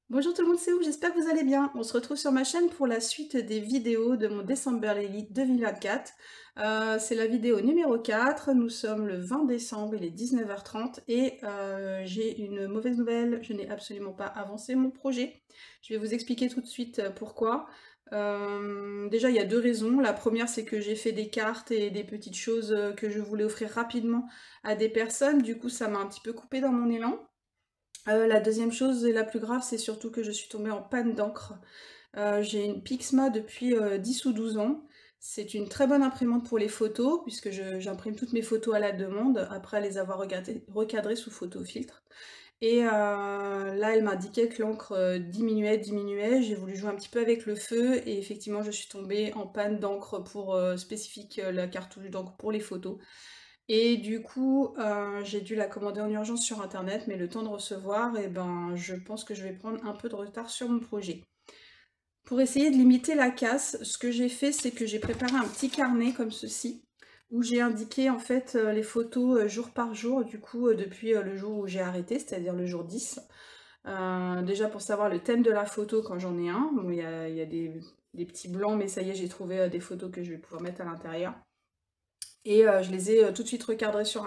Bonjour tout le monde, c'est où? J'espère que vous allez bien. On se retrouve sur ma chaîne pour la suite des vidéos de mon December Elite 2024. C'est la vidéo numéro 4. Nous sommes le 20 décembre, il est 19h30 et j'ai une mauvaise nouvelle. Je n'ai absolument pas avancé mon projet. Je vais vous expliquer tout de suite pourquoi. Déjà, il y a deux raisons. La première, c'est que j'ai fait des cartes et des petites choses que je voulais offrir rapidement à des personnes. Du coup, ça m'a un petit peu coupé dans mon élan. La deuxième chose et la plus grave, c'est surtout que je suis tombée en panne d'encre. J'ai une Pixma depuis 10 ou 12 ans. C'est une très bonne imprimante pour les photos, puisque j'imprime toutes mes photos à la demande, après les avoir recadrées sous photofiltre. Et là, elle m'indiquait que l'encre diminuait. J'ai voulu jouer un petit peu avec le feu, et effectivement, je suis tombée en panne d'encre pour spécifique la cartouche d'encre pour les photos. Et du coup, j'ai dû la commander en urgence sur internet, mais le temps de recevoir, eh ben, je pense que je vais prendre un peu de retard sur mon projet. Pour essayer de limiter la casse, ce que j'ai fait, c'est que j'ai préparé un petit carnet comme ceci, où j'ai indiqué en fait les photos jour par jour, du coup, depuis le jour où j'ai arrêté, c'est-à-dire le jour 10. Déjà pour savoir le thème de la photo quand j'en ai un. Bon, il y a des petits blancs, mais ça y est, j'ai trouvé des photos que je vais pouvoir mettre à l'intérieur. Et je les ai tout de suite recadrées sur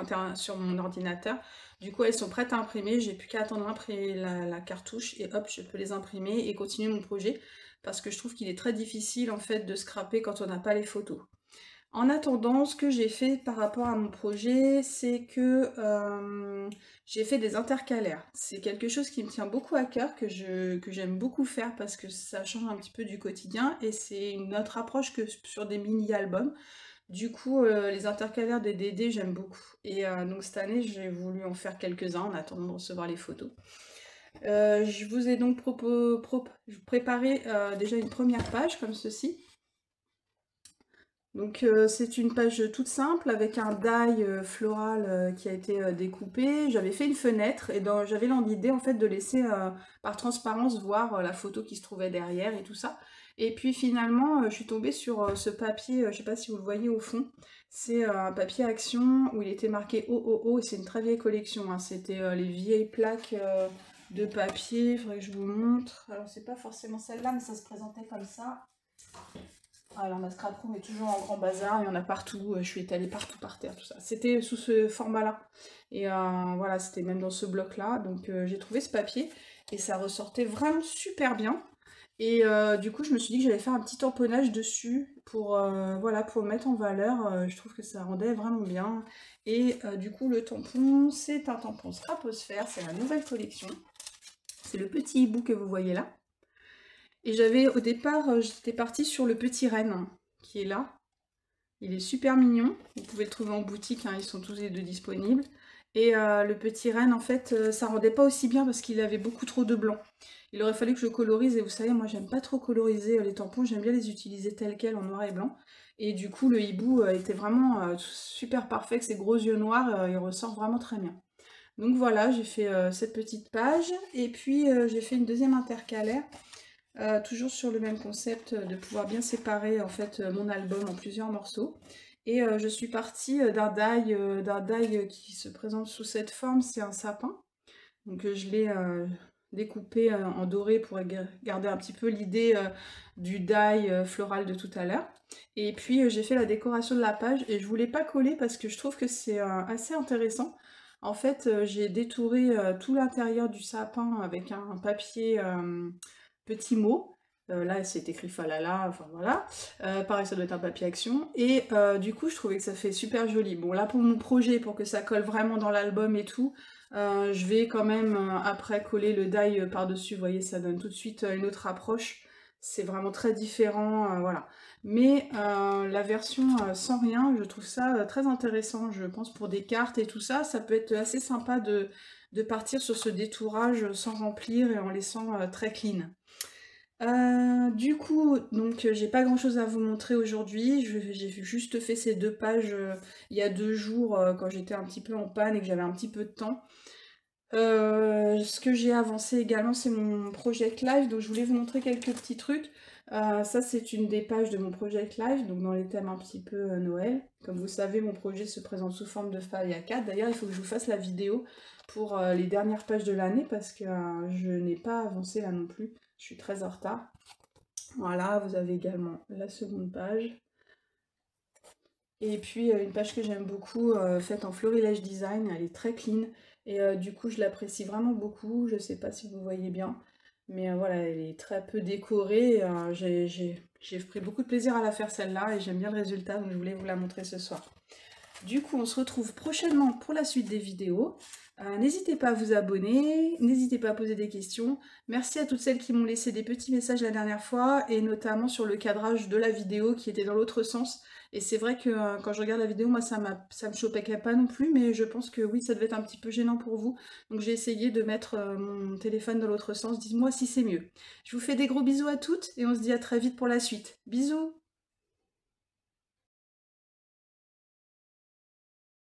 mon ordinateur. Du coup, elles sont prêtes à imprimer. J'ai plus qu'à attendre d'imprimer la cartouche et hop, je peux les imprimer et continuer mon projet. Parce que je trouve qu'il est très difficile en fait de scraper quand on n'a pas les photos. En attendant, ce que j'ai fait par rapport à mon projet, c'est que j'ai fait des intercalaires. C'est quelque chose qui me tient beaucoup à cœur, que j'aime beaucoup faire parce que ça change un petit peu du quotidien et c'est une autre approche que sur des mini-albums. Du coup, les intercalaires des DD, j'aime beaucoup. Et donc cette année, j'ai voulu en faire quelques-uns en attendant de recevoir les photos. Je vous ai donc préparé déjà une première page comme ceci. Donc c'est une page toute simple avec un die floral qui a été découpé. J'avais fait une fenêtre et j'avais l'idée en fait de laisser par transparence voir la photo qui se trouvait derrière et tout ça. Et puis finalement je suis tombée sur ce papier, je sais pas si vous le voyez au fond, c'est un papier Action où il était marqué OOO et c'est une très vieille collection, hein. C'était les vieilles plaques de papier, il faudrait que je vous montre. Alors c'est pas forcément celle-là mais ça se présentait comme ça. Alors ma scraproom est toujours en grand bazar, il y en a partout, je suis étalée partout par terre, tout ça. C'était sous ce format-là. Et voilà, c'était même dans ce bloc-là. Donc j'ai trouvé ce papier et ça ressortait vraiment super bien. Et du coup, je me suis dit que j'allais faire un petit tamponnage dessus pour, voilà, pour le mettre en valeur. Je trouve que ça rendait vraiment bien. Et du coup, le tampon, c'est un tampon Straposphère, c'est la nouvelle collection. C'est le petit hibou que vous voyez là. Et j'avais au départ, j'étais partie sur le petit renne qui est là. Il est super mignon. Vous pouvez le trouver en boutique, hein, ils sont tous les deux disponibles. Et le petit renne, en fait, ça rendait pas aussi bien parce qu'il avait beaucoup trop de blanc. Il aurait fallu que je colorise, et vous savez, moi j'aime pas trop coloriser les tampons, j'aime bien les utiliser tels quels en noir et blanc. Et du coup, le hibou était vraiment super parfait, avec ses gros yeux noirs, il ressort vraiment très bien. Donc voilà, j'ai fait cette petite page, et puis j'ai fait une deuxième intercalaire. Toujours sur le même concept de pouvoir bien séparer en fait mon album en plusieurs morceaux. Et je suis partie d'un die qui se présente sous cette forme, c'est un sapin. Donc je l'ai découpé en doré pour garder un petit peu l'idée du die floral de tout à l'heure. Et puis j'ai fait la décoration de la page et je voulais pas coller parce que je trouve que c'est assez intéressant. En fait, j'ai détouré tout l'intérieur du sapin avec un papier petit mot. Là, c'est écrit falala, enfin voilà. Pareil, ça doit être un papier Action. Et du coup, je trouvais que ça fait super joli. Bon, là, pour mon projet, pour que ça colle vraiment dans l'album et tout, je vais quand même, après, coller le die par-dessus. Vous voyez, ça donne tout de suite une autre approche. C'est vraiment très différent, voilà. Mais la version sans rien, je trouve ça très intéressant. Je pense pour des cartes et tout ça, ça peut être assez sympa de partir sur ce détourage sans remplir et en laissant très clean. Du coup, donc j'ai pas grand chose à vous montrer aujourd'hui. J'ai juste fait ces deux pages il y a 2 jours quand j'étais un petit peu en panne et que j'avais un petit peu de temps. ce que j'ai avancé également, c'est mon Project Live, donc je voulais vous montrer quelques petits trucs. Ça, c'est une des pages de mon Project Live, donc dans les thèmes un petit peu Noël. Comme vous savez, mon projet se présente sous forme de feuille A4. D'ailleurs, il faut que je vous fasse la vidéo pour les dernières pages de l'année, parce que je n'ai pas avancé là non plus. Je suis très en retard. Voilà, vous avez également la seconde page. Et puis une page que j'aime beaucoup, faite en Florilège Design, elle est très clean. Et du coup, je l'apprécie vraiment beaucoup. Je sais pas si vous voyez bien. Mais voilà, elle est très peu décorée. J'ai pris beaucoup de plaisir à la faire celle-là et j'aime bien le résultat, donc je voulais vous la montrer ce soir. Du coup, on se retrouve prochainement pour la suite des vidéos. N'hésitez pas à vous abonner, n'hésitez pas à poser des questions. Merci à toutes celles qui m'ont laissé des petits messages la dernière fois, et notamment sur le cadrage de la vidéo qui était dans l'autre sens. Et c'est vrai que quand je regarde la vidéo, moi ça me choquait pas non plus, mais je pense que oui, ça devait être un petit peu gênant pour vous. Donc j'ai essayé de mettre mon téléphone dans l'autre sens. Dites-moi si c'est mieux. Je vous fais des gros bisous à toutes, et on se dit à très vite pour la suite. Bisous!